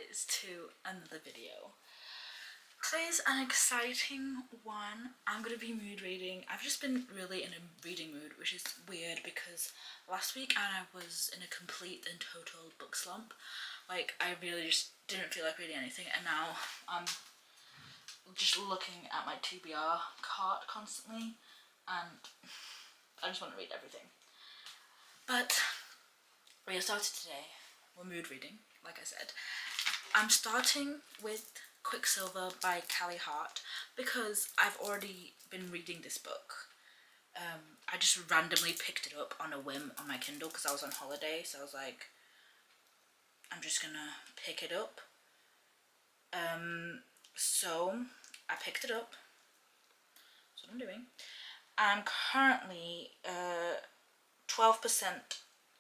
guys to another video. Today's an exciting one. I'm gonna be mood reading. I've just been really in a reading mood, which is weird because last week I was in a complete and total book slump. Like, I really just didn't feel like reading anything, and now I'm just looking at my TBR cart constantly and I just want to read everything. But we have started today. We're mood reading, like I said. I'm starting with Quicksilver by Callie Hart because I've already been reading this book. I just randomly picked it up on a whim on my Kindle because I was on holiday, so I was like, I'm just gonna pick it up. So I picked it up. That's what I'm doing. I'm currently 12%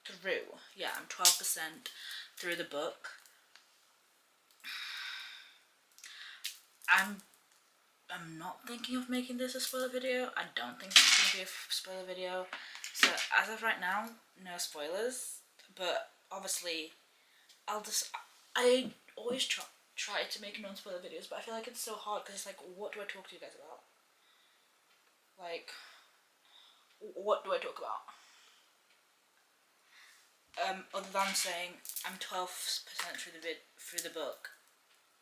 through. Yeah, I'm 12% through the book. I'm not thinking of making this a spoiler video. I don't think it's gonna be a spoiler video. So as of right now, no spoilers. But obviously, I always try to make non-spoiler videos, but I feel like it's so hard because it's like, what do I talk to you guys about? Like, what do I talk about? Other than saying I'm 12% through the book,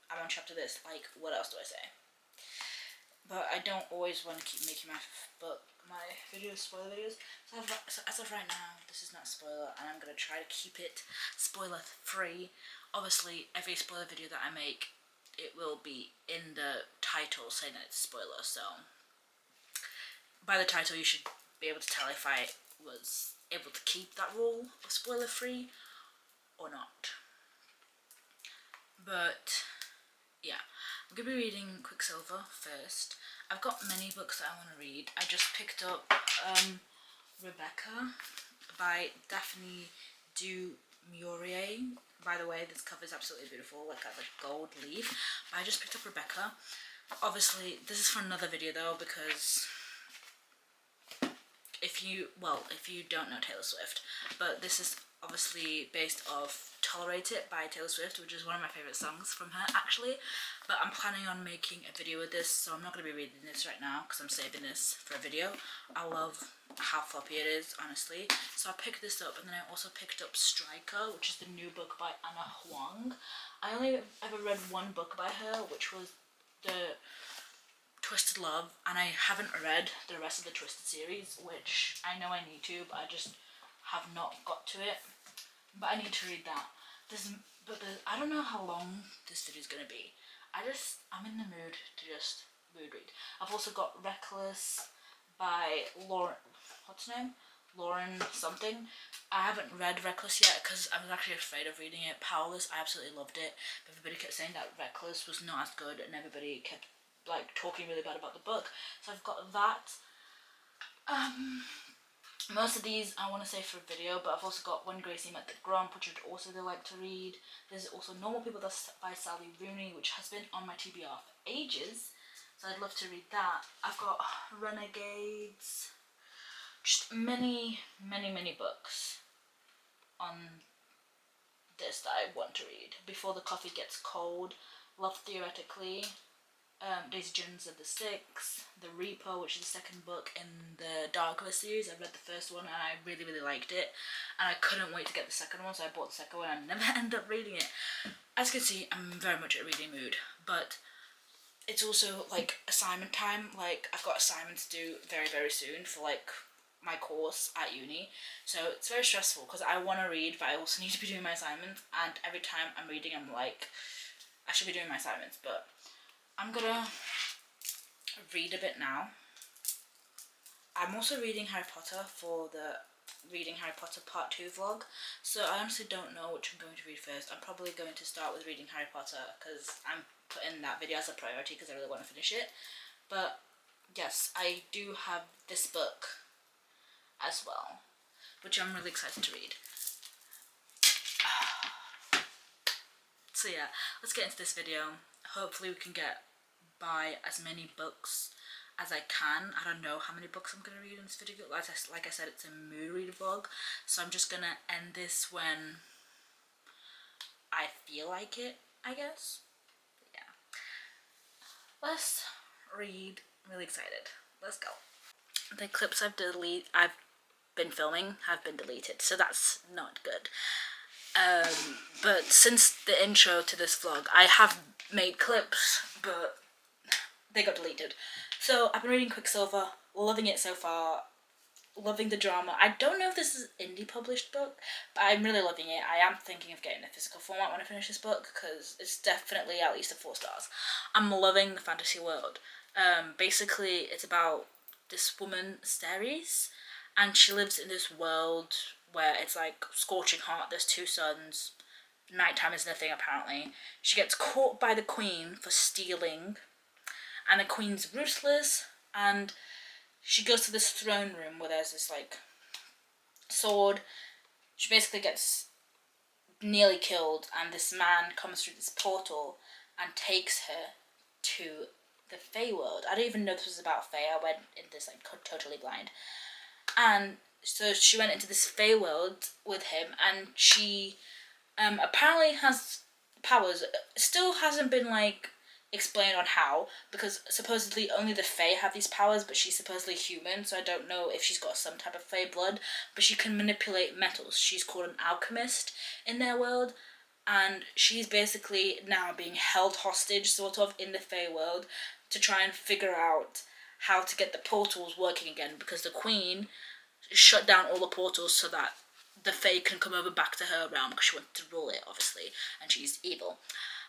I'm on chapter this. Like, what else do I say? But I don't always want to keep making my videos spoiler videos. So as of right now, this is not a spoiler, and I'm gonna try to keep it spoiler free. Obviously, every spoiler video that I make, it will be in the title saying that it's a spoiler. So by the title, you should be able to tell if I was able to keep that rule of spoiler free or not. But yeah, I'm gonna be reading Quicksilver first. I've got many books that I want to read. I just picked up Rebecca by Daphne du Maurier. By the way, this cover is absolutely beautiful, like a gold leaf. But I just picked up Rebecca. Obviously, this is for another video though, because if you don't know Taylor Swift, but this is obviously based off Tolerate It by Taylor Swift, which is one of my favourite songs from her actually. But I'm planning on making a video with this, so I'm not going to be reading this right now because I'm saving this for a video. I love how floppy it is, honestly. So I picked this up, and then I also picked up Striker, which is the new book by Anna Huang. I only ever read one book by her, which was the Twisted Love, and I haven't read the rest of the Twisted series, which I know I need to, but I just have not got to it. But I need to read that. I don't know how long this video is gonna be. I'm in the mood to just mood read. I've also got Reckless by Lauren. What's her name? Lauren something. I haven't read Reckless yet because I was actually afraid of reading it. Powerless, I absolutely loved it. But everybody kept saying that Reckless was not as good, and everybody kept like talking really bad about the book. So I've got that. Most of these I want to save for a video, but I've also got When Gracie Met the Grump, which I'd also really like to read. There's also Normal People that's by Sally Rooney, which has been on my TBR for ages, so I'd love to read that. I've got Renegades, just many books on this that I want to read. Before the Coffee Gets Cold, Love Theoretically, Daisy Jones and the Six, The Reaper, which is the second book in the Darkness series. I read the first one and I really liked it, and I couldn't wait to get the second one, so I bought the second one and never ended up reading it. As you can see, I'm very much at reading mood, but it's also like assignment time. Like, I've got assignments due very soon for like my course at uni, so it's very stressful because I want to read, but I also need to be doing my assignments, and every time I'm reading I'm like, I should be doing my assignments. But I'm gonna read a bit now. I'm also reading Harry Potter for the Reading Harry Potter Part 2 vlog, so I honestly don't know which I'm going to read first. I'm probably going to start with reading Harry Potter because I'm putting that video as a priority because I really want to finish it. But yes, I do have this book as well, which I'm really excited to read. So yeah, let's get into this video. Hopefully we can get by as many books as I can. I don't know how many books I'm going to read in this video. Like I said, it's a mood reader vlog, so I'm just going to end this when I feel like it. I guess. Yeah. Let's read. I'm really excited. Let's go. The clips I've been filming have been deleted, so that's not good. But since the intro to this vlog, I have made clips, but they got deleted. So I've been reading Quicksilver, loving it so far, loving the drama. I don't know if this is an indie published book, but I'm really loving it. I am thinking of getting a physical format when I finish this book, because it's definitely at least a 4 stars. I'm loving the fantasy world. Basically, it's about this woman, Ceres, and she lives in this world where it's like scorching hot. There's 2 suns. Nighttime is nothing, apparently. She gets caught by the queen for stealing, and the queen's ruthless, and she goes to this throne room where there's this like sword. She basically gets nearly killed, and this man comes through this portal and takes her to the Fey world. I don't even know this was about Fey. I went in this like totally blind. And so she went into this Fey world with him, and she apparently has powers. Still hasn't been like explained on how, because supposedly only the Fae have these powers, but she's supposedly human, so I don't know if she's got some type of Fae blood, but she can manipulate metals. She's called an alchemist in their world, and she's basically now being held hostage sort of in the Fae world to try and figure out how to get the portals working again, because the queen shut down all the portals so that the Fae can come over back to her realm, because she wanted to rule it, obviously, and she's evil.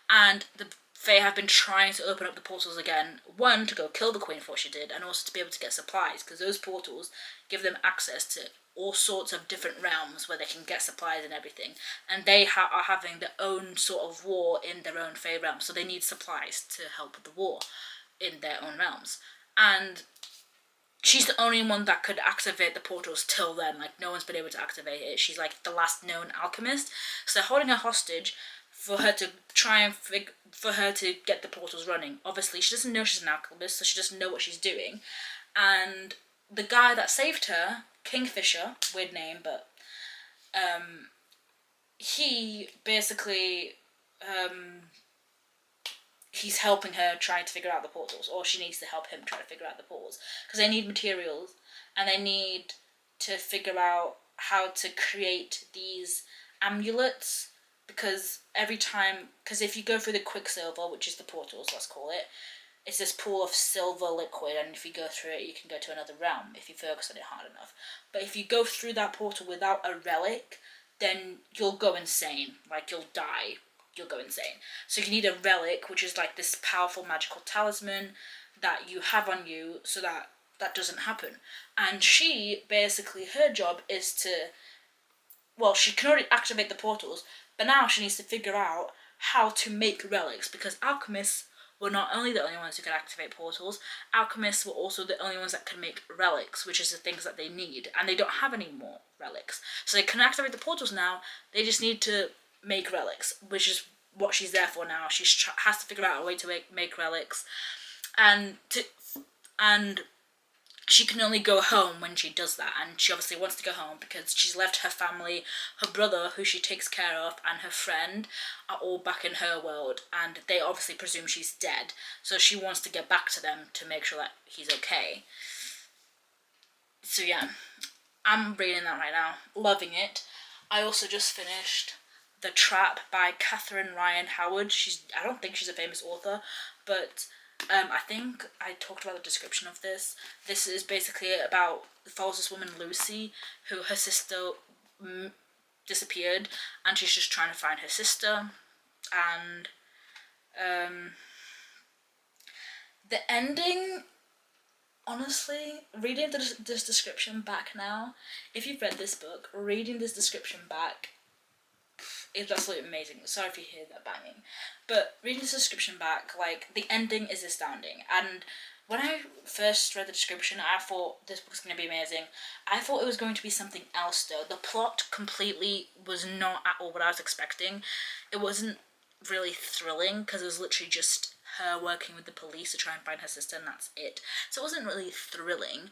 And the Fae have been trying to open up the portals again, one, to go kill the queen for what she did, and also to be able to get supplies, because those portals give them access to all sorts of different realms where they can get supplies and everything, and they are having their own sort of war in their own Fae realm, so they need supplies to help with the war in their own realms. And she's the only one that could activate the portals till then. Like, no one's been able to activate it. She's like the last known alchemist. So they're holding her hostage for her to try and for her to get the portals running. Obviously, she doesn't know she's an alchemist, so she doesn't know what she's doing. And the guy that saved her, Kingfisher, weird name, but he basically he's helping her trying to figure out the portals, or she needs to help him try to figure out the portals, because they need materials, and they need to figure out how to create these amulets, because if you go through the Quicksilver, which is the portals, let's call it, it's this pool of silver liquid, and if you go through it, you can go to another realm if you focus on it hard enough. But if you go through that portal without a relic, then you'll go insane. Like, you'll die. You'll go insane. So you need a relic, which is like this powerful magical talisman that you have on you, so that that doesn't happen. And she, basically, her job is to, well, she can already activate the portals, but now she needs to figure out how to make relics, because alchemists were not only the only ones who could activate portals, alchemists were also the only ones that could make relics, which is the things that they need, and they don't have any more relics. So they can activate the portals now, they just need to make relics, which is what she's there for now. She has to figure out a way to make relics, and she can only go home when she does that, and she obviously wants to go home because she's left her family, her brother, who she takes care of, and her friend are all back in her world, and they obviously presume she's dead, so she wants to get back to them to make sure that he's okay. So yeah, I'm reading that right now, loving it. I also just finished The Trap by Catherine Ryan Howard. I don't think she's a famous author, but I think I talked about the description of this. This is basically about, follows this woman Lucy, who her sister disappeared, and she's just trying to find her sister. And the ending, honestly, reading this description back now, if you've read this book, reading this description back, it's absolutely amazing. Sorry if you hear that banging. But reading the description back, like, the ending is astounding. And when I first read the description, I thought this book's going to be amazing. I thought it was going to be something else, though. The plot completely was not at all what I was expecting. It wasn't really thrilling, because it was literally just her working with the police to try and find her sister, and that's it. So it wasn't really thrilling.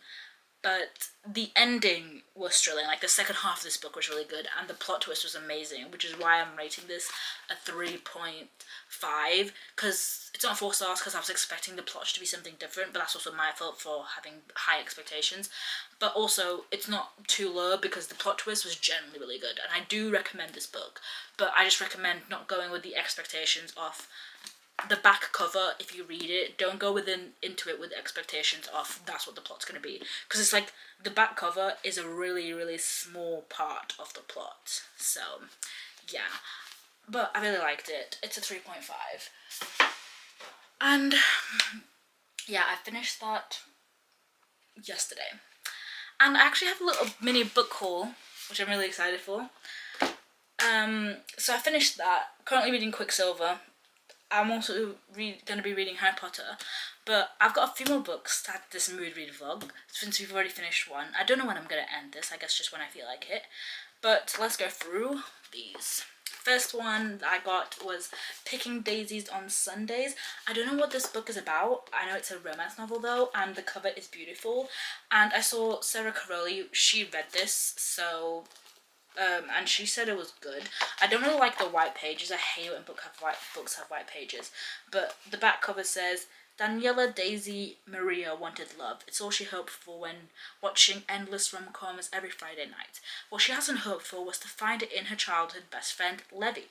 but the ending was thrilling. Like the second half of this book was really good, and the plot twist was amazing, which is why I'm rating this a 3.5, because it's not 4 stars because I was expecting the plot to be something different, but that's also my fault for having high expectations. But also it's not too low because the plot twist was generally really good, and I do recommend this book, but I just recommend not going with the expectations of the back cover. If you read it, don't go into it with expectations of that's what the plot's going to be, because it's like the back cover is a really really small part of the plot. So yeah, but I really liked it. It's a 3.5, and yeah, I finished that yesterday, and I actually have a little mini book haul which I'm really excited for. So I finished that, currently reading Quicksilver. I'm also going to be reading Harry Potter, but I've got a few more books to add to this mood read vlog, since we've already finished one. I don't know when I'm going to end this, I guess just when I feel like it. But let's go through these. First one that I got was Picking Daisies on Sundays. I don't know what this book is about. I know it's a romance novel though, and the cover is beautiful. And I saw Sarah Caroli, she read this, so and she said it was good. I don't really like the white pages. I hate when books have white pages. But the back cover says, Daniela Daisy Maria wanted love. It's all she hoped for when watching endless rom-coms every Friday night. What she hasn't hoped for was to find it in her childhood best friend, Levy.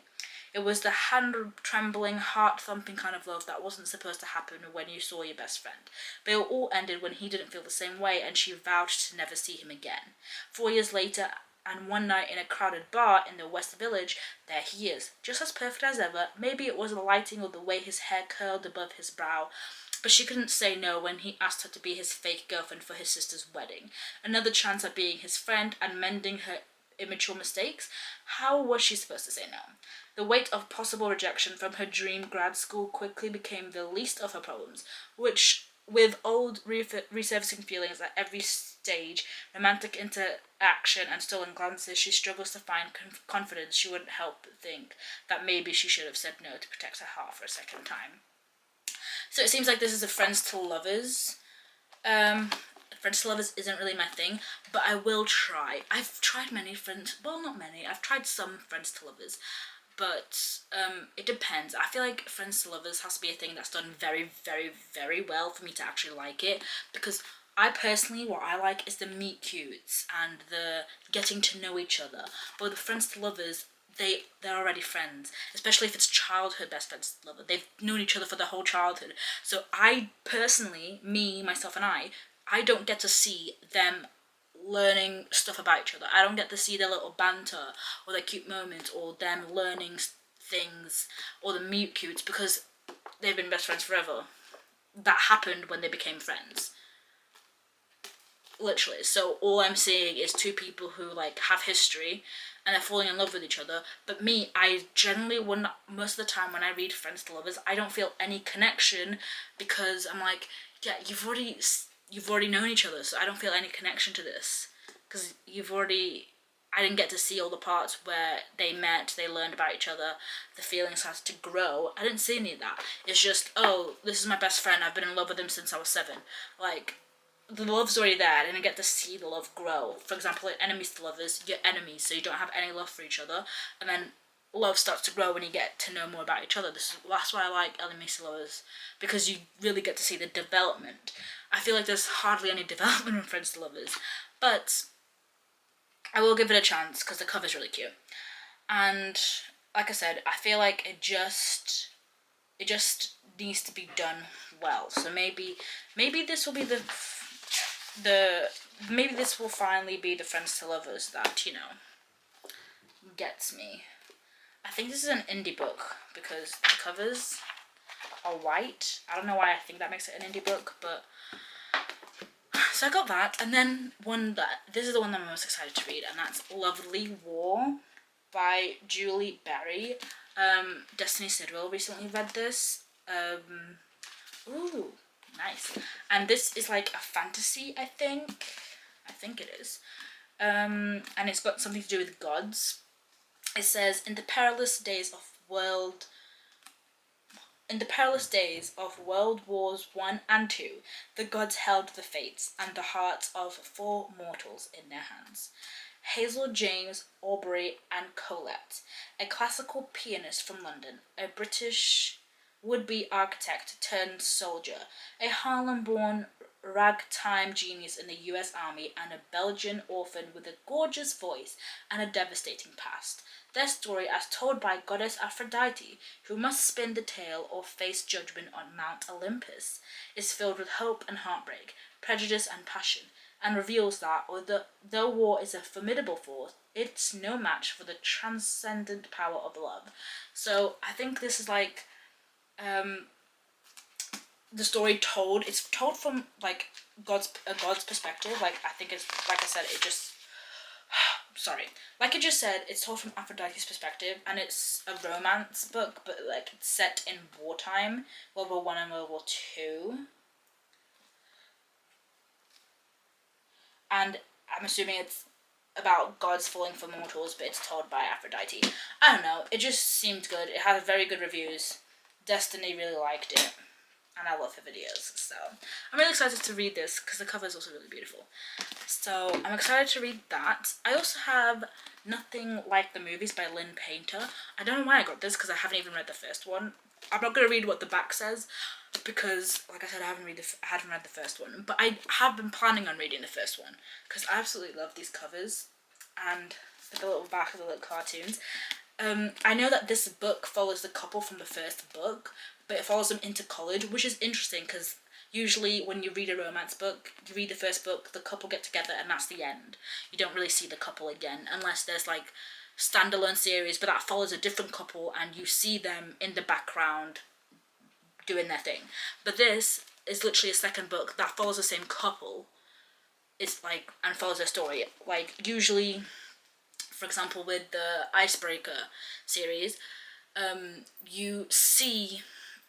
It was the hand-trembling, heart-thumping kind of love that wasn't supposed to happen when you saw your best friend. But it all ended when he didn't feel the same way, and she vowed to never see him again. 4 years later, and one night in a crowded bar in the West Village, there he is, just as perfect as ever. Maybe it was the lighting or the way his hair curled above his brow, but she couldn't say no when he asked her to be his fake girlfriend for his sister's wedding. Another chance at being his friend and mending her immature mistakes. How was she supposed to say no? The weight of possible rejection from her dream grad school quickly became the least of her problems, which, with old resurfacing feelings at every stage, romantic interaction and stolen glances, she struggles to find confidence. She wouldn't help but think that maybe she should have said no to protect her heart for a second time. So it seems like this is a friends to lovers. Friends to lovers isn't really my thing, but I will try. I've tried many friends, well, not many. I've tried some friends to lovers, but it depends. I feel like friends to lovers has to be a thing that's done very, very, very well for me to actually like it, because I personally, what I like is the meet cutes and the getting to know each other. But the friends to lovers, they're already friends, especially if it's childhood best friends to lover. They've known each other for their whole childhood. So I personally, me, myself, and I don't get to see them learning stuff about each other. I don't get to see their little banter or their cute moments or them learning things or the meet cutes, because they've been best friends forever. That happened when they became friends, literally. So all I'm seeing is two people who like have history and they're falling in love with each other. But me, I generally wouldn't, most of the time when I read friends to lovers, I don't feel any connection, because I'm like, yeah, you've already known each other, so I don't feel any connection to this, because I didn't get to see all the parts where they met, they learned about each other, the feelings had to grow. I didn't see any of that. It's just, oh, this is my best friend, I've been in love with him since I was 7. Like, the love's already there. I didn't get to see the love grow. For example, in enemies to lovers, you're enemies, so you don't have any love for each other, and then love starts to grow when you get to know more about each other. That's why I like enemies to lovers, because you really get to see the development. I feel like there's hardly any development in friends to lovers, but I will give it a chance because the cover's really cute. And like I said, I feel like it just needs to be done well. So maybe this will be maybe this will finally be the friends to lovers that, you know, gets me. I think this is an indie book because the covers are white. I don't know why I think that makes it an indie book, but so I got that. And then this is the one that I'm most excited to read, and that's Lovely War by Julie Berry. Destiny Sidwell recently read this. Ooh, nice. And this is like a fantasy, I think it is. And it's got something to do with gods. It says, in the perilous days of world In the perilous days of World Wars One and Two, the gods held the fates and the hearts of 4 mortals in their hands. Hazel James Aubrey and Colette, a classical pianist from London, a British would-be architect turned soldier, a Harlem-born ragtime genius in the US Army, and a Belgian orphan with a gorgeous voice and a devastating past. Their story, as told by goddess Aphrodite, who must spin the tale or face judgment on Mount Olympus, is filled with hope and heartbreak, prejudice and passion, and reveals that, though war is a formidable force, it's no match for the transcendent power of love. So I think this is like the story told. It's told from like God's perspective. Like I think it's like I said, it just sorry. Like I just said, it's told from Aphrodite's perspective, and it's a romance book, but like it's set in wartime, World War One and World War Two. And I'm assuming it's about gods falling for mortals, but it's told by Aphrodite. I don't know. It just seemed good. It had very good reviews. Destiny really liked it, and I love her videos. So I'm really excited to read this because the cover is also really beautiful. So I'm excited to read that. I also have Nothing Like the Movies by Lynn Painter. I don't know why I got this because I haven't even read the first one. I'm not going to read what the back says because, like I said, I hadn't read the first one. But I have been planning on reading the first one because I absolutely love these covers and the little back of the little cartoons. I know that this book follows the couple from the first book, but it follows them into college, which is interesting because usually when you read a romance book, you read the first book, the couple get together, and that's the end. You don't really see the couple again unless there's like standalone series, but that follows a different couple and you see them in the background doing their thing. But this is literally a second book that follows the same couple. It's like, and follows their story. Like usually, for example, with the Icebreaker series, you see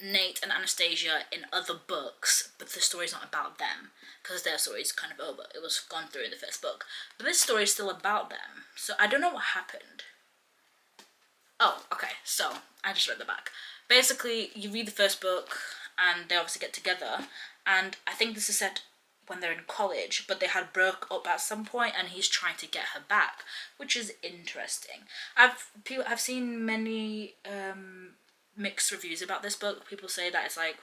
Nate and Anastasia in other books, but the story's not about them because their story's kind of over. It was gone through in the first book, but this story is still about them. So I don't know what happened. Oh, okay. So I just read the back. Basically, you read the first book, and they obviously get together, and I think this is set when they're in college, but they had broke up at some point, and he's trying to get her back, which is interesting. I've seen many mixed reviews about this book. People say that it's like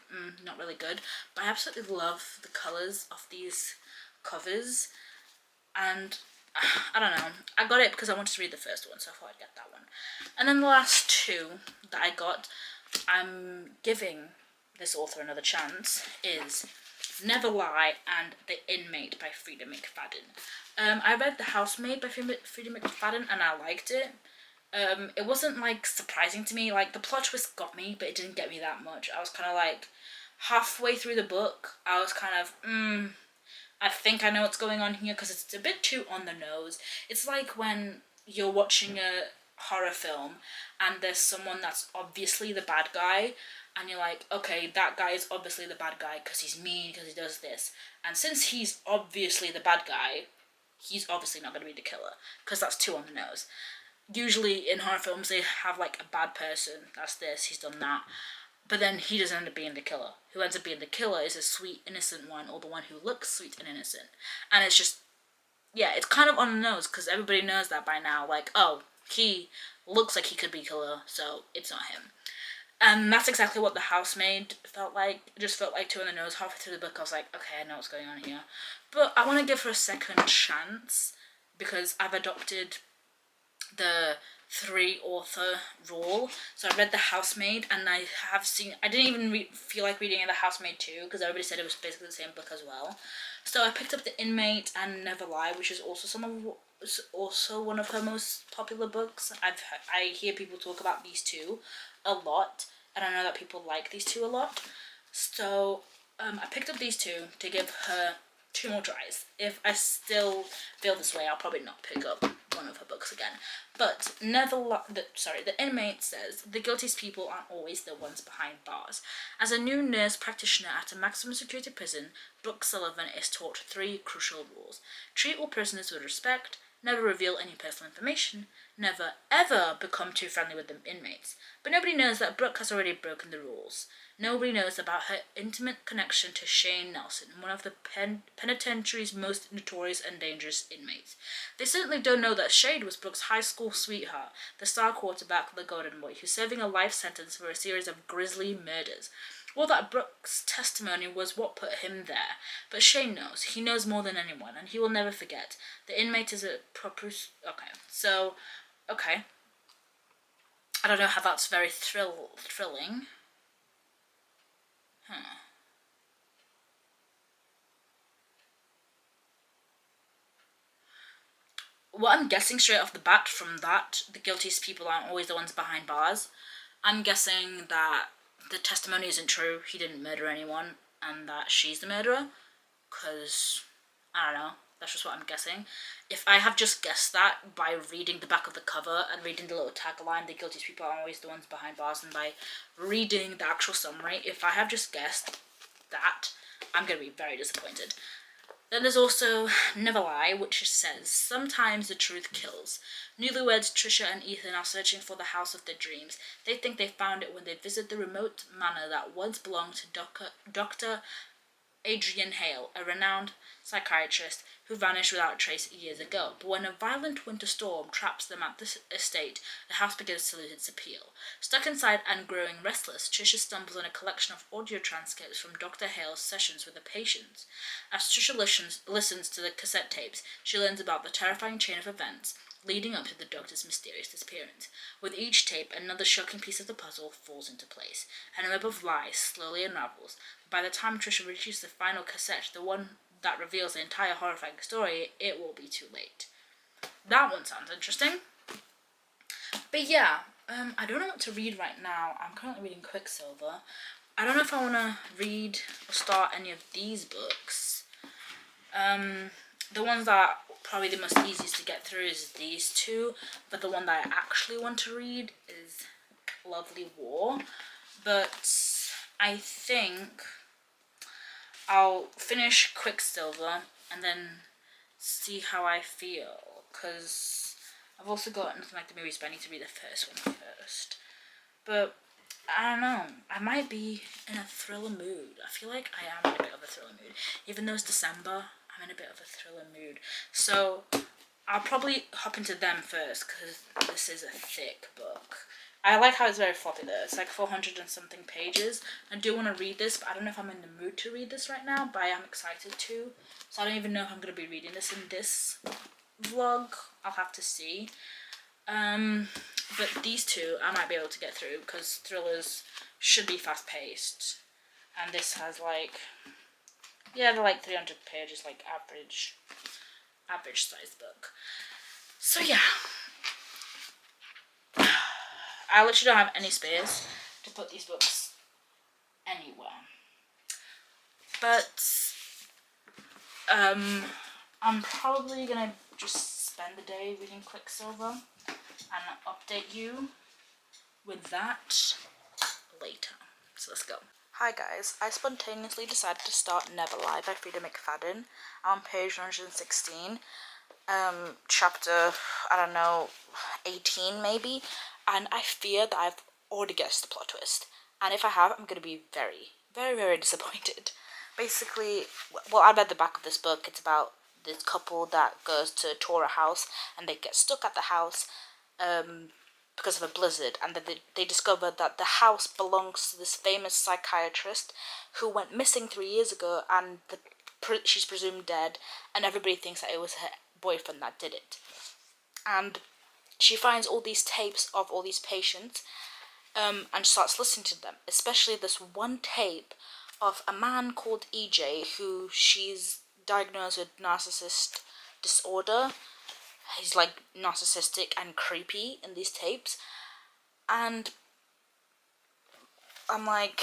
not really good, but I absolutely love the colours of these covers, and I don't know. I got it because I wanted to read the first one, so I thought I'd get that one. And then the last two that I got, I'm giving this author another chance, is Never Lie and The Inmate by Frida McFadden. I read The Housemaid by Frida McFadden and I liked it. It wasn't like surprising to me. Like the plot twist got me, but it didn't get me that much. I was kind of like halfway through the book. I was kind of I think I know what's going on here because it's a bit too on the nose. It's like when you're watching a horror film and there's someone that's obviously the bad guy, and you're like, okay, that guy is obviously the bad guy because he's mean, because he does this. And since he's obviously the bad guy, he's obviously not going to be the killer because that's too on the nose. Usually in horror films, they have like a bad person. That's this, he's done that. But then he doesn't end up being the killer. Who ends up being the killer is a sweet, innocent one, or the one who looks sweet and innocent. And it's just, yeah, it's kind of on the nose because everybody knows that by now. Like, oh, he looks like he could be killer, so it's not him. And that's exactly what The Housemaid felt like. It just felt like too on the nose. Halfway through the book, I was like, okay, I know what's going on here. But I want to give her a second chance because I've adopted the 3-author rule. So I read The Housemaid, and I didn't even feel like reading The Housemaid 2 because everybody said it was basically the same book as well. So I picked up The Inmate and Never Lie, which is also one of her most popular books. I hear people talk about these two a lot, and I know that people like these two a lot. So I picked up these two to give her 2 more tries. If I still feel this way, I'll probably not pick up one of her books again. But The Inmate says, the guiltiest people aren't always the ones behind bars. As a new nurse practitioner at a maximum security prison, Brooke Sullivan is taught 3 crucial rules. Treat all prisoners with respect, never reveal any personal information, never ever become too friendly with the inmates. But nobody knows that Brooke has already broken the rules. Nobody knows about her intimate connection to Shane Nelson, one of the penitentiary's most notorious and dangerous inmates. They certainly don't know that Shade was Brooke's high school sweetheart, the star quarterback of the Golden Boy, who's serving a life sentence for a series of grisly murders. Or that Brooke's testimony was what put him there. But Shane knows. He knows more than anyone, and he will never forget. The inmate is a proper... Okay. I don't know how that's very thrilling. What I'm guessing straight off the bat from that, the guiltiest people aren't always the ones behind bars. I'm guessing that the testimony isn't true, he didn't murder anyone, and that she's the murderer. Because, I don't know, that's just what I'm guessing. If I have just guessed that by reading the back of the cover and reading the little tagline, the guiltiest people aren't always the ones behind bars, and by reading the actual summary, if I have just guessed that, I'm going to be very disappointed. Then there's also Never Lie, which says, sometimes the truth kills. Newlyweds Trisha and Ethan are searching for the house of their dreams. They think they found it when they visit the remote manor that once belonged to Dr. Adrian Hale, a renowned psychiatrist who vanished without a trace years ago. But when a violent winter storm traps them at this estate, the house begins to lose its appeal. Stuck inside and growing restless, Trisha stumbles on a collection of audio transcripts from Dr. Hale's sessions with the patients. As Trisha listens to the cassette tapes, she learns about the terrifying chain of events leading up to the doctor's mysterious disappearance. With each tape, another shocking piece of the puzzle falls into place, and a web of lies slowly unravels. By the time Trisha reaches the final cassette, the one that reveals the entire horrifying story, it will be too late. That one sounds interesting. But yeah, I don't know what to read right now. I'm currently reading Quicksilver. I don't know if I want to read or start any of these books. The ones that are probably the most easiest to get through is these two, but the one that I actually want to read is Lovely War. But I think I'll finish Quicksilver and then see how I feel, because I've also got Nothing Like the Movies, but I need to read the first one first. But I don't know, I might be in a thriller mood. I feel like I am in a bit of a thriller mood. Even though it's December, I'm in a bit of a thriller mood. So I'll probably hop into them first, because this is a thick book. I like how it's very floppy though. It's like 400 and something pages. I do want to read this, but I don't know if I'm in the mood to read this right now, but I am excited to. So I don't even know if I'm going to be reading this in this vlog. I'll have to see. But these two I might be able to get through, because thrillers should be fast paced. And this has like, yeah, they're like 300 pages, like average size book. So yeah. I literally don't have any space to put these books anywhere. But I'm probably gonna just spend the day reading Quicksilver and update you with that later. So let's go. Hi guys, I spontaneously decided to start Never Lie by Frida McFadden. I'm on page 116, chapter, I don't know, 18 maybe, and I fear that I've already guessed the plot twist, and if I have, I'm going to be very, very, very disappointed. Basically, well, I read the back of this book. It's about this couple that goes to tour a house, and they get stuck at the house, because of a blizzard, and then they discover that the house belongs to this famous psychiatrist who went missing 3 years ago, and she's presumed dead, and everybody thinks that it was her boyfriend that did it. And she finds all these tapes of all these patients, and starts listening to them, especially this one tape of a man called EJ, who she's diagnosed with narcissist disorder. He's like narcissistic and creepy in these tapes, and I'm like,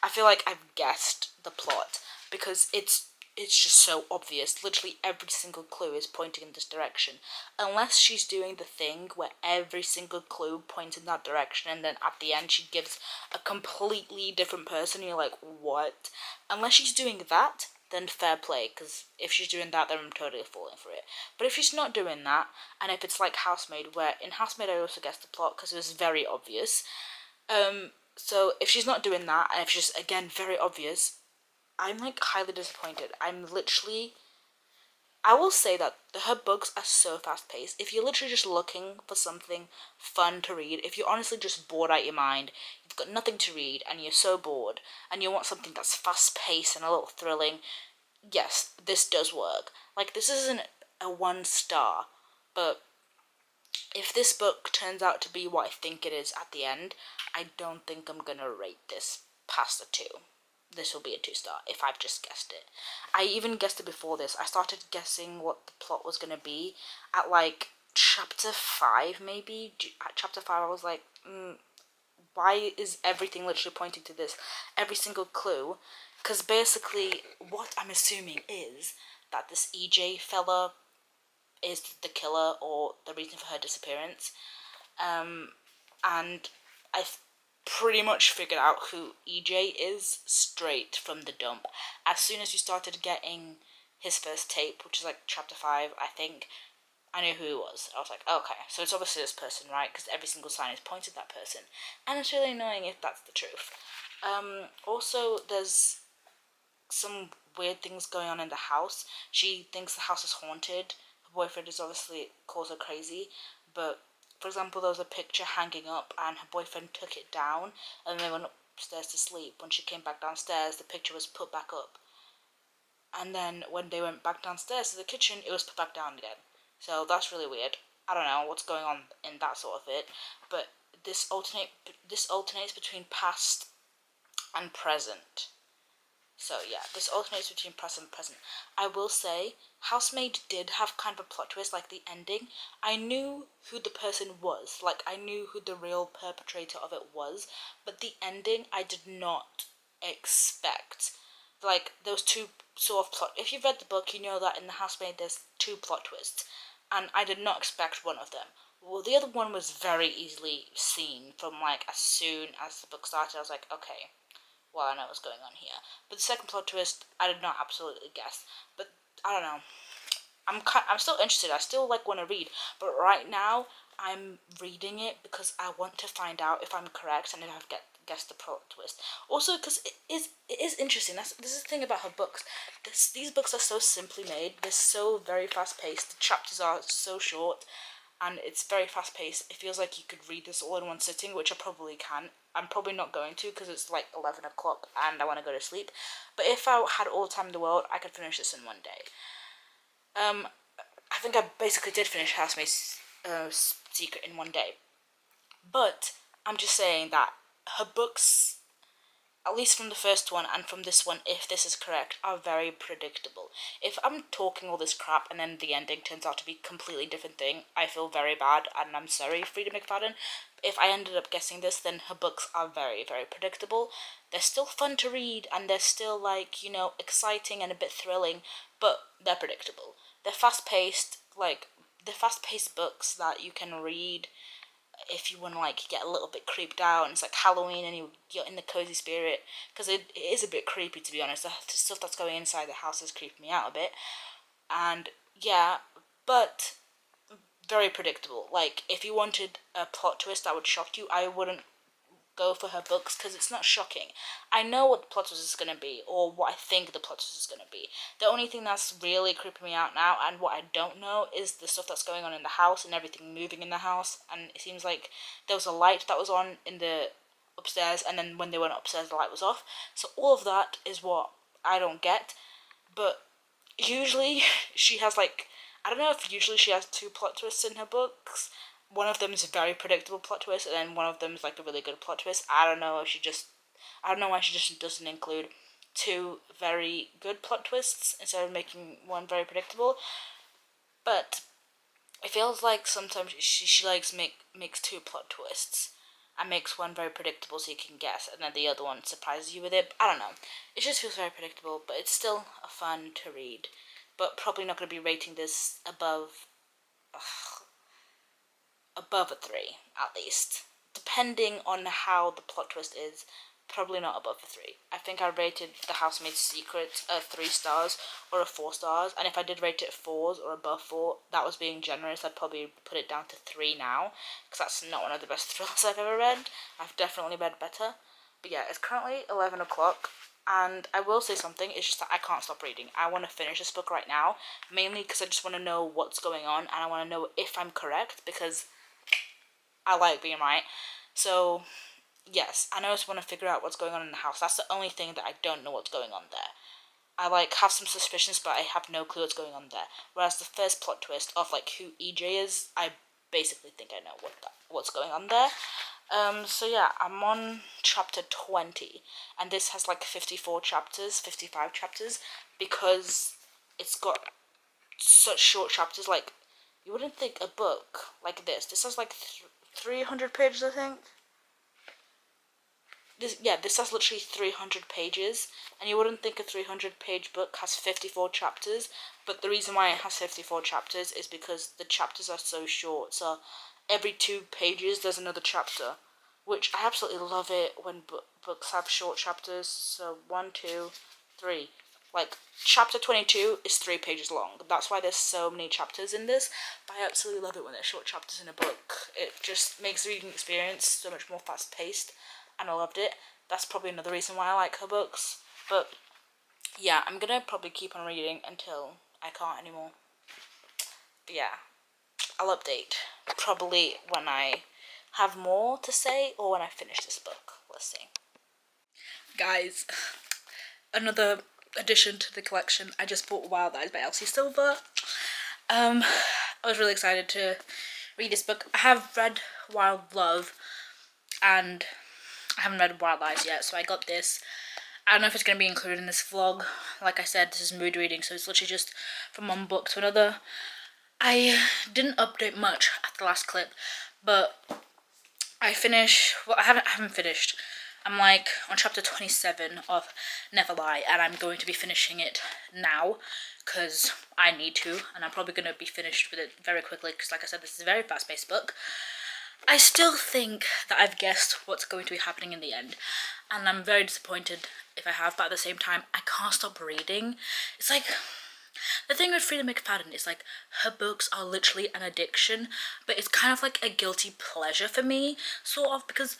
I feel like I've guessed the plot, because it's just so obvious. Literally every single clue is pointing in this direction, unless she's doing the thing where every single clue points in that direction, and then at the end she gives a completely different person. You're like, what? Unless she's doing that, then fair play, because if she's doing that, then I'm totally falling for it. But if she's not doing that, and if it's like Housemaid, where in Housemaid I also guessed the plot because it was very obvious. So if she's not doing that, and if she's again very obvious, I'm like highly disappointed. I will say that her books are so fast paced. If you're literally just looking for something fun to read, if you're honestly just bored out your mind, you've got nothing to read and you're so bored and you want something that's fast paced and a little thrilling, yes, this does work. Like, this isn't a 1 star, but if this book turns out to be what I think it is at the end, I don't think I'm gonna rate this past a 2. This will be a 2 star if I've just guessed it. I even guessed it before this. I started guessing what the plot was gonna be at like chapter 5, maybe. At chapter 5, I was like, why is everything literally pointing to this? Every single clue. Because basically, what I'm assuming is that this EJ fella is the killer or the reason for her disappearance. And I've pretty much figured out who EJ is straight from the dump. As soon as you started getting his first tape, which is like chapter 5, I think, I knew who he was. I was like, okay, so it's obviously this person, right? Because every single sign is pointed at that person. And it's really annoying if that's the truth. Also, there's some weird things going on in the house. She thinks the house is haunted. Her boyfriend is obviously calls her crazy, but for example, there was a picture hanging up, and her boyfriend took it down, and they went upstairs to sleep. When she came back downstairs, the picture was put back up, and then when they went back downstairs to the kitchen, it was put back down again. So that's really weird. I don't know what's going on in that sort of it, but this alternates between past and present. So yeah, this alternates between past and present. I will say, Housemaid did have kind of a plot twist, like the ending. I knew who the person was, like I knew who the real perpetrator of it was, but the ending I did not expect. Like, there was two sort of plot. If you've read the book, you know that in the Housemaid there's 2 plot twists, and I did not expect one of them. Well, the other one was very easily seen from like as soon as the book started. I was like, okay, well, I know what's going on here. But the second plot twist, I did not absolutely guess. But I don't know. I'm still interested. I still like want to read, but right now I'm reading it because I want to find out if I'm correct and if I've guessed the plot twist. Also, because it is interesting. This is the thing about her books. These books are so simply made. They're so very fast paced. The chapters are so short, and it's very fast paced. It feels like you could read this all in one sitting, which I probably can. I'm probably not going to because it's like 11 o'clock and I want to go to sleep. But if I had all the time in the world, I could finish this in one day. I think I basically did finish Housemaid's Secret in one day. But I'm just saying that her books, at least from the first one and from this one, if this is correct, are very predictable. If I'm talking all this crap and then the ending turns out to be a completely different thing, I feel very bad, and I'm sorry, Frida McFadden. If I ended up guessing this, then her books are very, very predictable. They're still fun to read, and they're still, like, exciting and a bit thrilling, but they're predictable. They're fast-paced, they're fast-paced books that you can read if you want to like get a little bit creeped out and it's like Halloween and you're in the cozy spirit, because it is a bit creepy, to be honest. The stuff that's going inside the house is creeping me out a bit, and yeah, but very predictable. Like, if you wanted a plot twist that would shock you, I wouldn't go for her books because it's not shocking. I know what the plot twist is going to be, or what I think the plot twist is going to be. The only thing that's really creeping me out now, and what I don't know, is the stuff that's going on in the house and everything moving in the house. And it seems like there was a light that was on in the upstairs, and then when they went upstairs, the light was off. So all of that is what I don't get. But usually she has like, I don't know if usually she has 2 plot twists in her books. One of them is a very predictable plot twist, and then one of them is like a really good plot twist. I don't know why she just doesn't include 2 very good plot twists instead of making one very predictable. But it feels like sometimes she likes makes 2 plot twists and makes one very predictable so you can guess, and then the other one surprises you with it. I don't know. It just feels very predictable, but it's still a fun to read. But probably not going to be rating this above a 3, at least. Depending on how the plot twist is. probably not above a 3. I think I rated The Housemaid's Secret a 3 stars or a 4 stars, and if I did rate it 4s or above 4, that was being generous. I'd probably put it down to 3 now, because that's not one of the best thrillers I've ever read. I've definitely read better. But yeah, it's currently 11 o'clock, and I will say something, it's just that I can't stop reading. I want to finish this book right now, mainly because I just want to know what's going on, and I want to know if I'm correct, because I like being right. So yes, I just want to figure out what's going on in the house. That's the only thing that I don't know what's going on there. I have some suspicions, but I have no clue what's going on there. Whereas the first plot twist of who EJ is, I basically think I know what's going on there. So yeah, I'm on chapter 20, and this has 54 chapters, 55 chapters, because it's got such short chapters. You wouldn't think a book like this has 300 pages, I think. This has literally 300 pages, and you wouldn't think a 300-page book has 54 chapters, but the reason why it has 54 chapters is because the chapters are so short, so every 2 pages there's another chapter, which I absolutely love it when books have short chapters. So 1, 2, 3. Chapter 22 is 3 pages long. That's why there's so many chapters in this, but I absolutely love it when there's short chapters in a book. It just makes the reading experience so much more fast-paced, and I loved it. That's probably another reason why I like her books. But yeah, I'm gonna probably keep on reading until I can't anymore. But yeah, I'll update probably when I have more to say or when I finish this book. Let's see. Guys, another addition to the collection. I just bought Wild Eyes by Elsie Silver. I was really excited to read this book. I have read Wild Love, and I haven't read Wild Eyes yet, so I got this. I don't know if it's going to be included in this vlog. Like I said, this is mood reading, so it's literally just from one book to another. I didn't update much at the last clip, but I haven't finished. I'm on chapter 27 of Never Lie, and I'm going to be finishing it now because I need to, and I'm probably going to be finished with it very quickly because, like I said, this is a very fast-paced book. I still think that I've guessed what's going to be happening in the end, and I'm very disappointed if I have, but at the same time, I can't stop reading. It's the thing with Freida McFadden is her books are literally an addiction, but it's kind of a guilty pleasure for me, sort of, because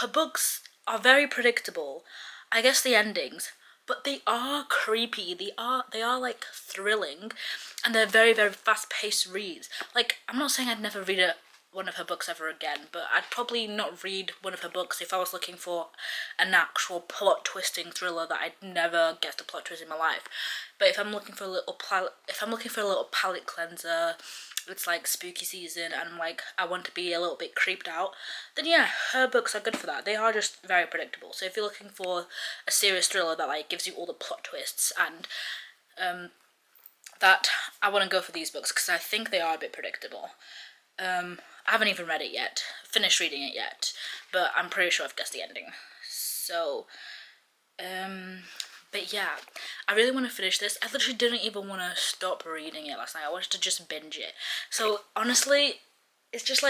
her books are very predictable. I guess the endings, but they are creepy. They are thrilling, and they're very, very fast-paced reads. I'm not saying I'd never read one of her books ever again, but I'd probably not read one of her books if I was looking for an actual plot-twisting thriller that I'd never get the plot twist in my life. But if I'm looking for a little palate cleanser, it's spooky season, and I want to be a little bit creeped out, then yeah, her books are good for that. They are just very predictable. So if you're looking for a serious thriller that gives you all the plot twists and that, I want to go for these books because I think they are a bit predictable. I haven't even read it yet, finished reading it yet, but I'm pretty sure I've guessed the ending. So, but yeah, I really want to finish this. I literally didn't even want to stop reading it last night. I wanted to just binge it. So, honestly, it's just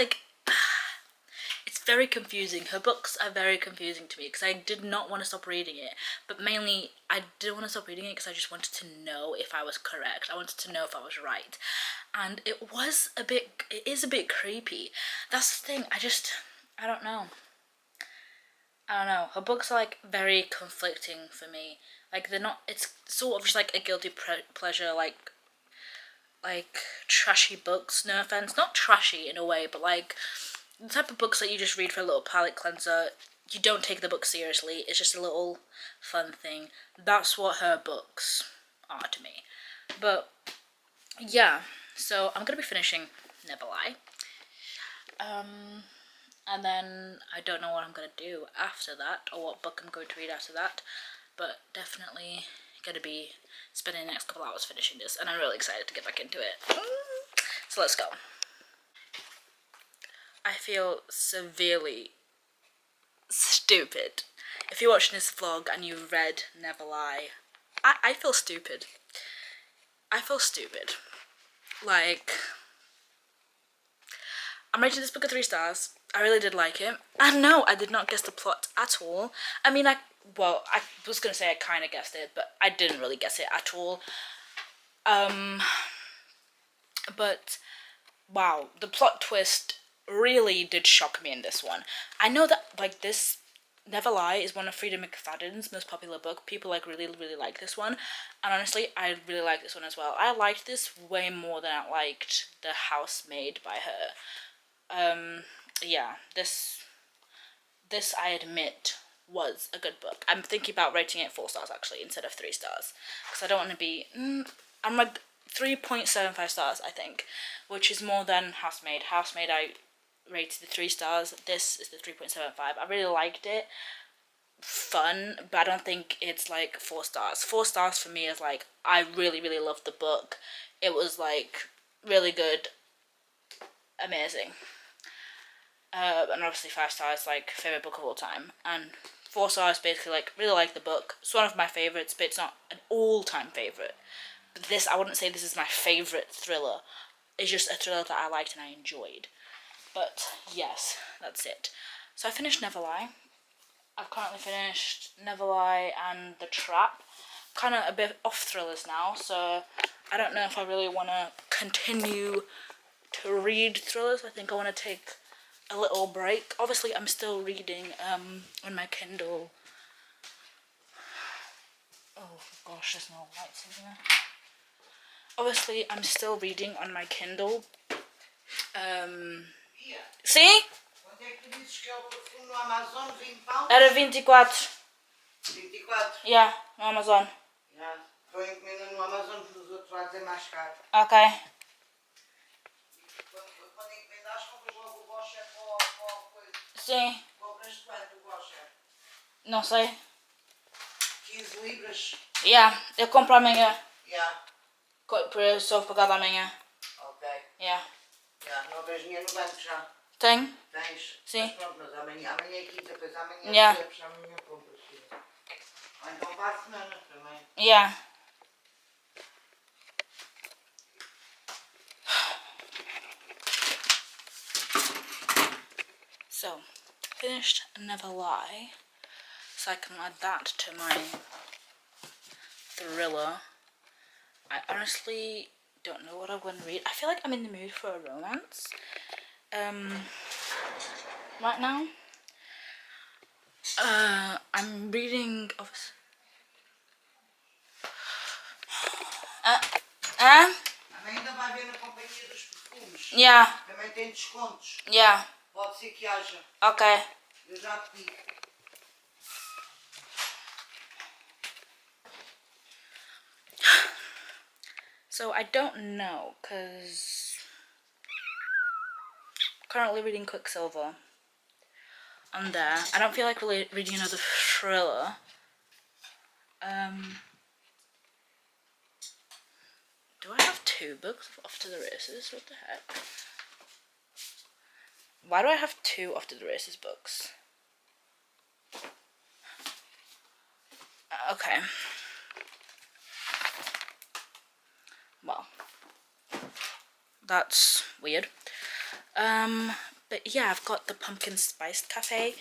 it's very confusing. Her books are very confusing to me because I did not want to stop reading it, but mainly I didn't want to stop reading it because I just wanted to know if I was correct. I wanted to know if I was right, and it is a bit creepy. That's the thing. I don't know. Her books are very conflicting for me. They're not. It's sort of just a guilty pleasure, trashy books. No offense, not trashy in a way, but the type of books that you just read for a little palate cleanser. You don't take the book seriously. It's just a little fun thing. That's what her books are to me. But yeah, so I'm gonna be finishing Never Lie. And then I don't know what I'm gonna do after that, or what book I'm going to read after that, but definitely gonna be spending the next couple hours finishing this, and I'm really excited to get back into it. So let's go. I feel severely stupid. If you're watching this vlog and you've read Never Lie, I feel stupid. I feel stupid. I'm rating this book a 3 stars. I really did like it. And no, I did not guess the plot at all. I mean, I was going to say I kind of guessed it, but I didn't really guess it at all. But wow, the plot twist really did shock me in this one. I know that like this Never Lie is one of Frida McFadden's most popular book. People like really like this one, and honestly I really like this one as well. I liked this way more than I liked The Housemaid by her. Yeah, this I admit was a good book. I'm thinking about rating it 4 stars actually instead of 3 stars, because I don't want to be I'm like 3.75 stars I think, which is more than Housemaid. Housemaid I rated the 3 stars. This is the 3.75. I really liked it. Fun, but I don't think it's like 4 stars. 4 stars for me is like I really loved the book. It was like really good, amazing. And obviously 5 stars like favorite book of all time, and 4 stars basically like really like the book. It's one of my favorites, but it's not an all-time favorite. But this, I wouldn't say this is my favorite thriller. It's just a thriller that I liked and I enjoyed. But yes, that's it. So I finished Never Lie. I've currently finished Never Lie and The Trap. Kind of a bit off thrillers now, so I don't know if I really want to continue to read thrillers. I think I want to take a little break. Obviously I'm still reading on my Kindle. Oh gosh, there's no lights in here. Obviously I'm still reading on my Kindle. Sim? Quanto é que tu dizes que é o perfume no Amazon? 20 pounds? Era 24. 24? Yeah, no Amazon. Já. Estou encomenda no Amazon, porque os outros lá dizem mais caro. Ok. Quando encomendas, compras logo o voucher para o coisa. Sim. Compras quanto o voucher? Não sei. 15 libras? Yeah, eu compro amanhã. Já. Para só pagar amanhã. Ok. Yeah. Já. Não tens dinheiro no banco já? Tenho? Tens? Sim. Mas pronto, mas amanhã é quinta, pois amanhã Yeah. recebes, amanhã compras. Ou então para a semana também. Yeah. So, finished Never Lie. So I can add that to my thriller. I honestly don't know what I'm going to read. I feel like I'm in the mood for a romance. Right now. I'm reading. Ainda vai haver na companhia dos perfumes. Yeah. Também tem descontos. Yeah. Pode ser que haja. Okay. Eu já te digo. So I don't know, because currently reading Quicksilver. I'm there. I don't feel like really reading another thriller. Do I have 2 books of Off to the Races? What the heck? Why do I have 2 Off to the Races books? Okay. Well, that's weird. But yeah, I've got the Pumpkin Spiced Cafe,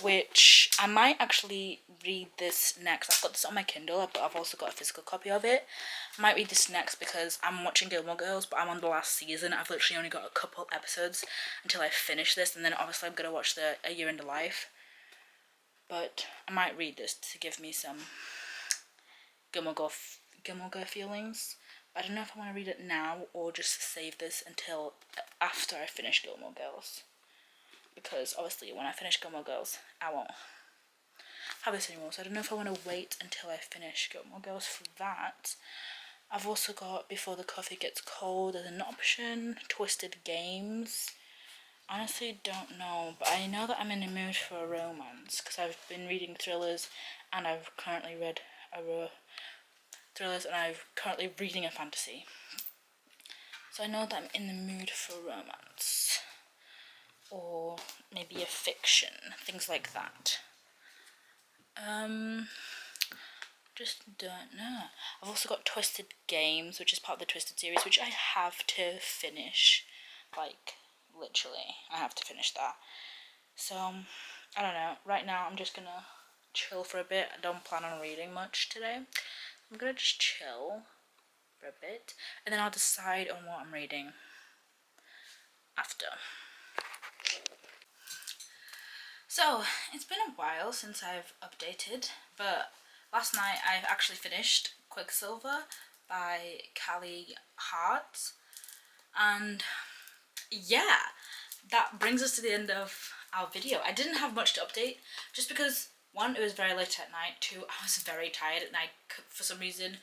which I might actually read this next. I've got this on my Kindle, but I've also got a physical copy of it. I might read this next because I'm watching Gilmore Girls, but I'm on the last season. I've literally only got a couple episodes until I finish this, and then obviously I'm going to watch the A Year in the Life. But I might read this to give me some Gilmore Girl feelings. I don't know if I want to read it now or just save this until after I finish Gilmore Girls. Because obviously when I finish Gilmore Girls, I won't have this anymore. So I don't know if I want to wait until I finish Gilmore Girls for that. I've also got Before the Coffee Gets Cold as an option. Twisted Games. Honestly don't know, but I know that I'm in the mood for a romance because I've been reading thrillers and I've currently read thrillers and I'm currently reading a fantasy. So I know that I'm in the mood for romance. Or maybe a fiction, things like that. Just don't know. I've also got Twisted Games, which is part of the Twisted series, which I have to finish, like, literally. I have to finish that. So, I don't know. Right now, I'm just gonna chill for a bit. I don't plan on reading much today. I'm gonna just chill for a bit, and then I'll decide on what I'm reading after. So, it's been a while since I've updated, but last night I actually finished Quicksilver by Callie Hart, and yeah, that brings us to the end of our video. I didn't have much to update, just because, one, it was very late at night, two, I was very tired and I, for some reason,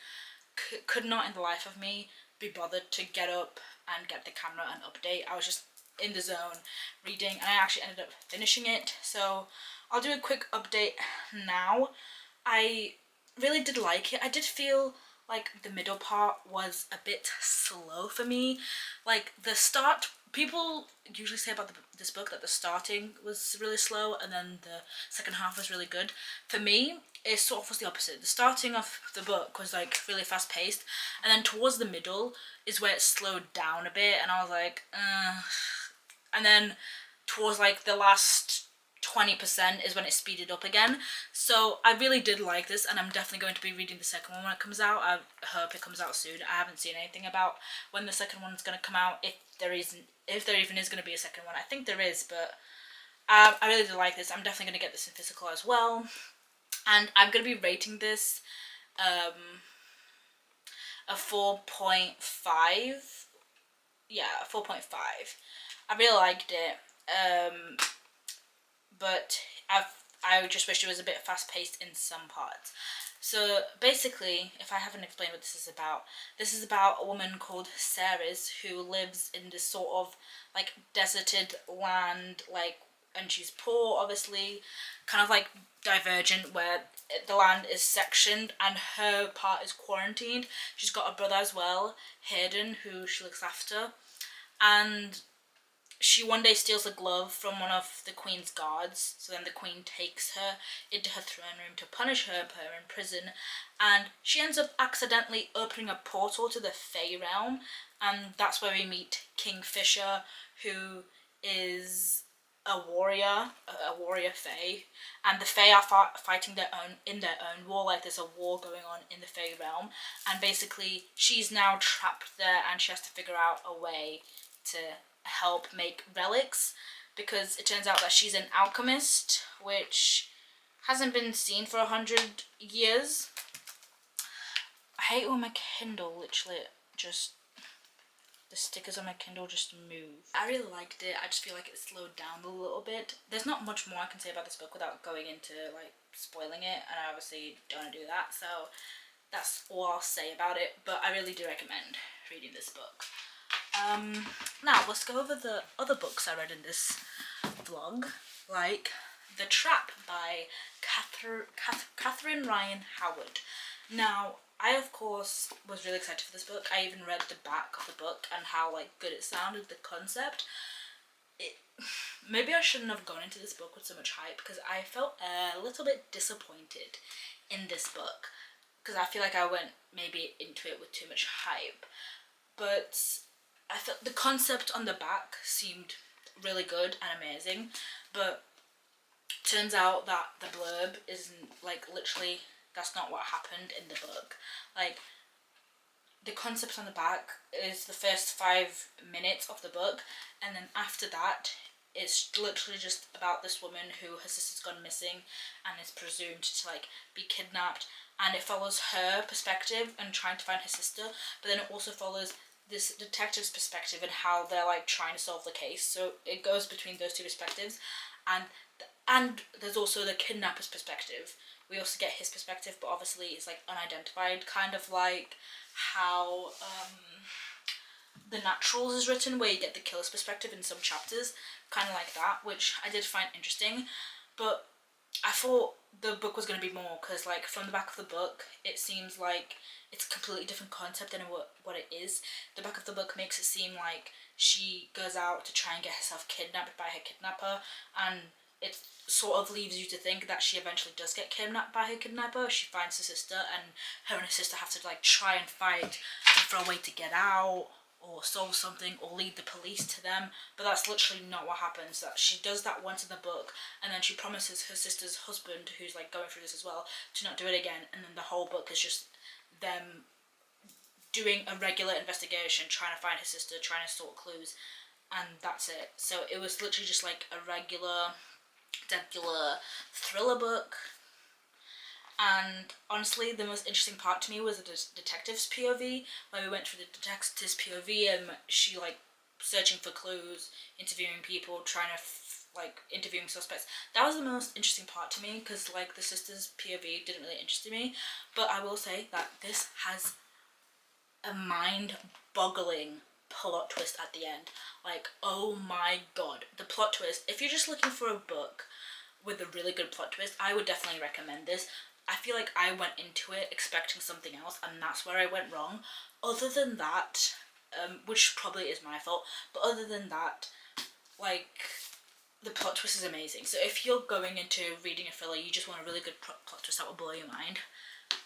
could not in the life of me be bothered to get up and get the camera and update. I was just in the zone reading, and I actually ended up finishing it, so I'll do a quick update now. I really did like it. I did feel like the middle part was a bit slow for me. Like the start, people usually say about this book that the starting was really slow and then the second half was really good. For me, it sort of was the opposite. The starting of the book was like really fast paced, and then towards the middle is where it slowed down a bit, and I was like, and then towards like the last 20% is when it speeded up again. So I really did like this, and I'm definitely going to be reading the second one when it comes out. I hope it comes out soon. I haven't seen anything about when the second one's going to come out, if there even is going to be a second one. I think there is, but I really did like this. I'm definitely going to get this in physical as well, and I'm going to be rating this a 4.5. Yeah, 4.5. I really liked it, but I just wish it was a bit fast paced in some parts. So basically, if I haven't explained what this is about a woman called Ceres who lives in this sort of like deserted land, like, and she's poor, obviously, kind of like Divergent, where the land is sectioned and her part is quarantined. She's got a brother as well, Hayden, who she looks after, and she one day steals a glove from one of the queen's guards, so then the queen takes her into her throne room to punish her and put her in prison, and she ends up accidentally opening a portal to the Fae realm, and that's where we meet Kingfisher, who is a warrior Fae, and the Fae are fighting in their own war. Like, there's a war going on in the Fae realm, and basically she's now trapped there, and she has to figure out a way to help make relics, because it turns out that she's an alchemist, which hasn't been seen for 100 years. I hate when my Kindle literally just, the stickers on my Kindle just move. I really liked it. I just feel like it slowed down a little bit. There's not much more I can say about this book without going into like spoiling it, and I obviously don't want to do that, so that's all I'll say about it, but I really do recommend reading this book. Now let's go over the other books I read in this vlog, like The Trap by Catherine Ryan Howard. Now, I of course was really excited for this book. I even read the back of the book and how like good it sounded, the concept. Maybe I shouldn't have gone into this book with so much hype, because I felt a little bit disappointed in this book, because I feel like I went maybe into it with too much hype. But I thought the concept on the back seemed really good and amazing, but turns out that the blurb isn't, like, literally, that's not what happened in the book. Like, the concept on the back is the first 5 minutes of the book, and then after that, it's literally just about this woman who her sister's gone missing and is presumed to, like, be kidnapped, and it follows her perspective and trying to find her sister, but then it also follows this detective's perspective and how they're like trying to solve the case. So it goes between those two perspectives, and there's also the kidnapper's perspective. We also get his perspective, but obviously it's like unidentified, kind of like how The Naturals is written, where you get the killer's perspective in some chapters, kind of like that, which I did find interesting. But I thought the book was going to be more, because like from the back of the book it seems like it's a completely different concept than what it is. The back of the book makes it seem like she goes out to try and get herself kidnapped by her kidnapper, and it sort of leaves you to think that she eventually does get kidnapped by her kidnapper. She finds her sister, and her sister have to like try and fight for a way to get out. or solve something or lead the police to them, but that's literally not what happens. That she does that once in the book, and then she promises her sister's husband, who's like going through this as well, to not do it again, and then the whole book is just them doing a regular investigation, trying to find her sister, trying to sort clues, and that's it. So it was literally just like a regular thriller book. And honestly, the most interesting part to me was the detective's POV, where we went through the detective's POV and she like searching for clues, interviewing people, trying to like interviewing suspects. That was the most interesting part to me, because like the sister's POV didn't really interest me. But I will say that this has a mind-boggling plot twist at the end. Like, oh my god, the plot twist. If you're just looking for a book with a really good plot twist, I would definitely recommend this. I feel like I went into it expecting something else, and that's where I went wrong. Other than that, which probably is my fault, but other than that, like, the plot twist is amazing. So if you're going into reading a thriller, you just want a really good plot twist that will blow your mind,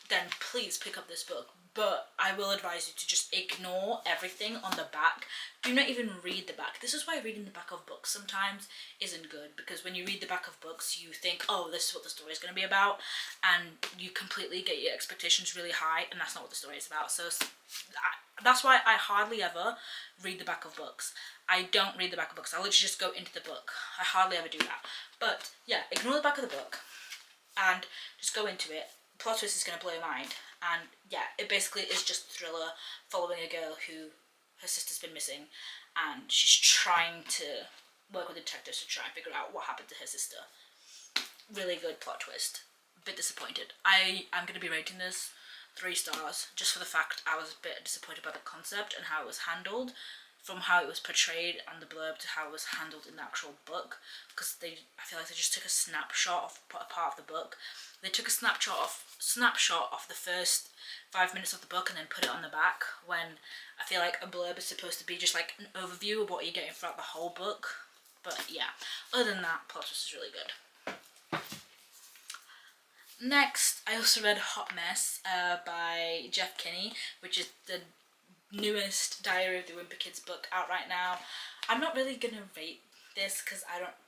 then please pick up this book. But I will advise you to just ignore everything on the back. Do not even read the back. This is why reading the back of books sometimes isn't good, because when you read the back of books, you think, oh, this is what the story is going to be about, and you completely get your expectations really high, and that's not what the story is about. So that's why I hardly ever read the back of books. I don't read the back of books. I literally just go into the book. I hardly ever do that. But yeah, ignore the back of the book and just go into it. Plot twist is going to blow your mind. And yeah, it basically is just a thriller following a girl who her sister's been missing, and she's trying to work with detectives to try and figure out what happened to her sister. Really good plot twist. A bit disappointed. I'm going to be rating this 3 stars, just for the fact I was a bit disappointed by the concept and how it was handled, from how it was portrayed and the blurb to how it was handled in the actual book, because I feel like they just took a snapshot of a part of the book. They took a snapshot of the first 5 minutes of the book and then put it on the back, when I feel like a blurb is supposed to be just like an overview of what you're getting throughout the whole book. But yeah, other than that, plot twist is really good. Next, I also read Hot Mess by Jeff Kinney, which is the newest Diary of the Wimpy Kids book out right now. I'm not really gonna rate this because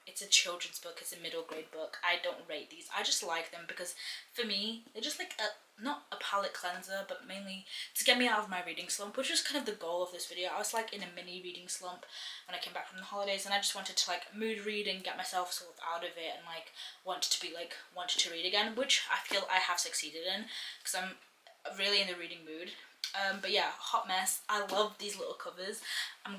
it's a children's book, it's a middle grade book. I don't rate these. I just like them because for me they're just like not a palate cleanser, but mainly to get me out of my reading slump, which was kind of the goal of this video. I was like in a mini reading slump when I came back from the holidays, and I just wanted to like mood read and get myself sort of out of it, and like wanted to read again, which I feel I have succeeded in because I'm really in the reading mood. But yeah, Hot Mess. I love these little covers. I'm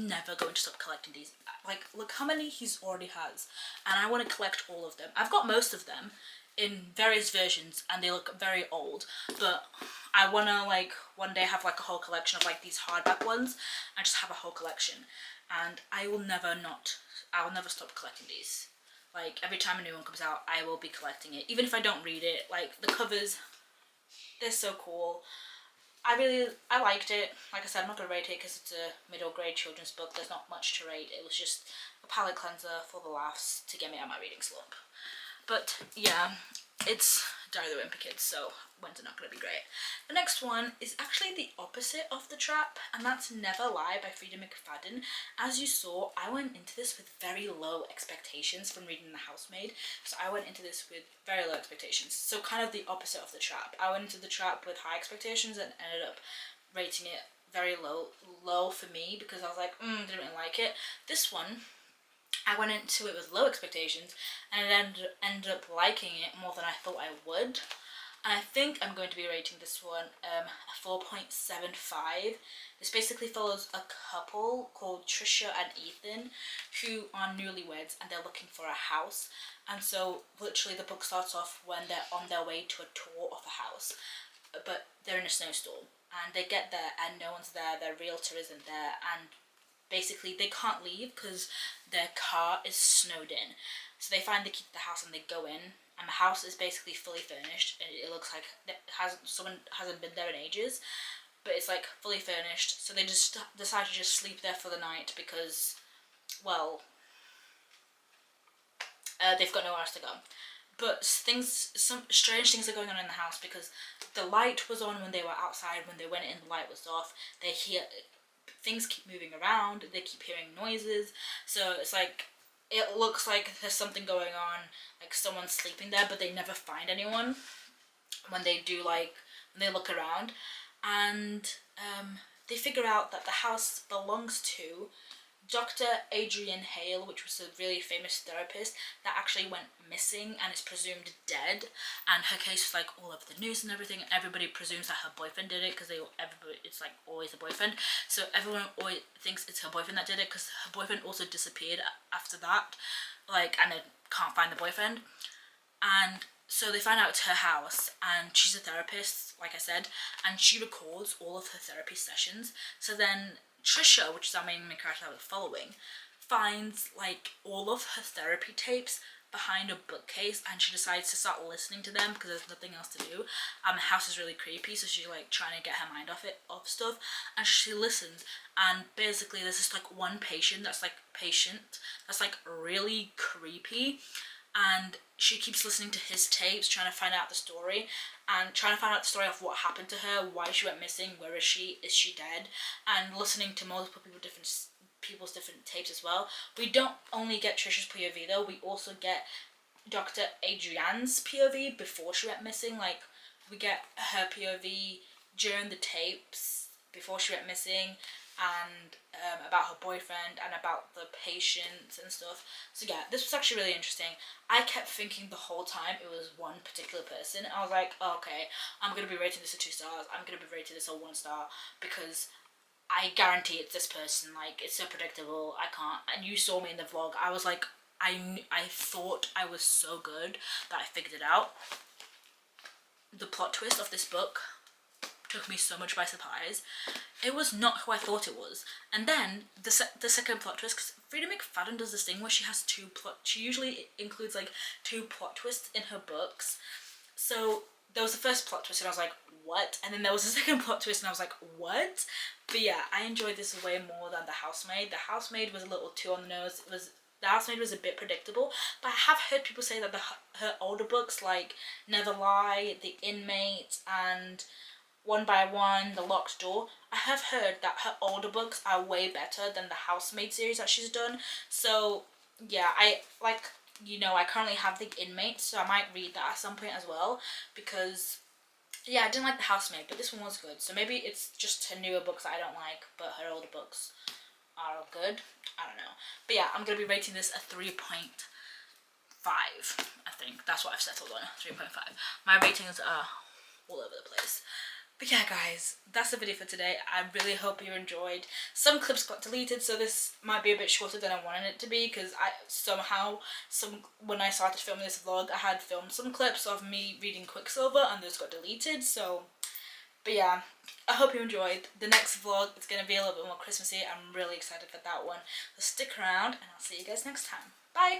never going to stop collecting these. Like, look how many he's already has, and I want to collect all of them. I've got most of them in various versions, and they look very old, but I want to like one day have like a whole collection of like these hardback ones, and just have a whole collection. And I will never stop collecting these. Like, every time a new one comes out, I will be collecting it, even if I don't read it. Like, the covers, they're so cool. I liked it. Like I said, I'm not going to rate it because it's a middle grade children's book. There's not much to rate. It was just a palate cleanser for the laughs to get me out of my reading slump. But yeah, it's Diary of the Wimpy Kids, so when's it not going to be great? The next one is actually the opposite of The Trap, and that's Never Lie by Frida McFadden. As you saw, I went into this with very low expectations from reading The Housemaid, so I went into this with very low expectations. So kind of the opposite of The Trap. I went into The Trap with high expectations and ended up rating it very low for me because I was like, didn't really like it. This one, I went into it with low expectations and I ended up liking it more than I thought I would. And I think I'm going to be rating this one a 4.75. This basically follows a couple called Trisha and Ethan who are newlyweds and they're looking for a house. And so literally the book starts off when they're on their way to a tour of a house, but they're in a snowstorm and they get there and no one's there, their realtor isn't there, and basically they can't leave because their car is snowed in. So they find the key to the house and they go in, and the house is basically fully furnished. It looks like someone hasn't been there in ages, but it's like fully furnished. So they just decide to just sleep there for the night because, well, they've got nowhere else to go. But some strange things are going on in the house because the light was on when they were outside. When they went in, the light was off. They hear things keep moving around. They keep hearing noises. So it's like, it looks like there's something going on, like someone's sleeping there, but they never find anyone when they do, like, when they look around. And they figure out that the house belongs to Dr. Adrienne Hale, which was a really famous therapist that actually went missing and is presumed dead. And her case was like all over the news and everything. And everybody presumes that her boyfriend did it because it's like always a boyfriend. So everyone always thinks it's her boyfriend that did it because her boyfriend also disappeared after that, like, and they can't find the boyfriend. And so they find out it's her house, and she's a therapist, like I said, and she records all of her therapy sessions. So then Trisha, which is our main character that we're following, finds like all of her therapy tapes behind a bookcase, and she decides to start listening to them because there's nothing else to do. The house is really creepy, so she's like trying to get her mind off stuff, and she listens. And basically, there's this like one patient that's like really creepy, and she keeps listening to his tapes, trying to find out the story, and trying to find out the story of what happened to her, why she went missing, where is she dead, and listening to multiple people's different tapes as well. We don't only get Trisha's POV though, we also get Dr. Adrienne's POV before she went missing. Like, we get her POV during the tapes before she went missing, and about her boyfriend and about the patients and stuff. So yeah, this was actually really interesting. I kept thinking the whole time it was one particular person. I was like, oh, okay, I'm gonna be rating this a 2 stars, I'm gonna be rating this a 1 star, because I guarantee it's this person. Like, it's so predictable, I can't. And you saw me in the vlog, I was like, I thought I was so good that I figured it out. The plot twist of this book took me so much by surprise. It was not who I thought it was. And then the second plot twist, because Frida McFadden does this thing where she usually includes like 2 plot twists in her books. So there was the first plot twist and I was like, what? And then there was the second plot twist and I was like, what? But yeah, I enjoyed this way more than The Housemaid. The Housemaid was a little too on the nose. The Housemaid was a bit predictable, but I have heard people say that her older books, like Never Lie, The Inmate, and One by One, The Locked Door, I have heard that her older books are way better than the Housemaid series that she's done. So yeah, I currently have The Inmate, so I might read that at some point as well, because yeah, I didn't like The Housemaid, but this one was good. So maybe it's just her newer books that I don't like, but her older books are good. I don't know. But yeah, I'm going to be rating this a 3.5. I think that's what I've settled on, 3.5. My ratings are all over the place. But yeah, guys, that's the video for today. I really hope you enjoyed. Some clips got deleted, so this might be a bit shorter than I wanted it to be, because when I started filming this vlog, I had filmed some clips of me reading Quicksilver, and those got deleted. So, but yeah, I hope you enjoyed. The next vlog is going to be a little bit more Christmassy. I'm really excited for that one. So stick around, and I'll see you guys next time. Bye!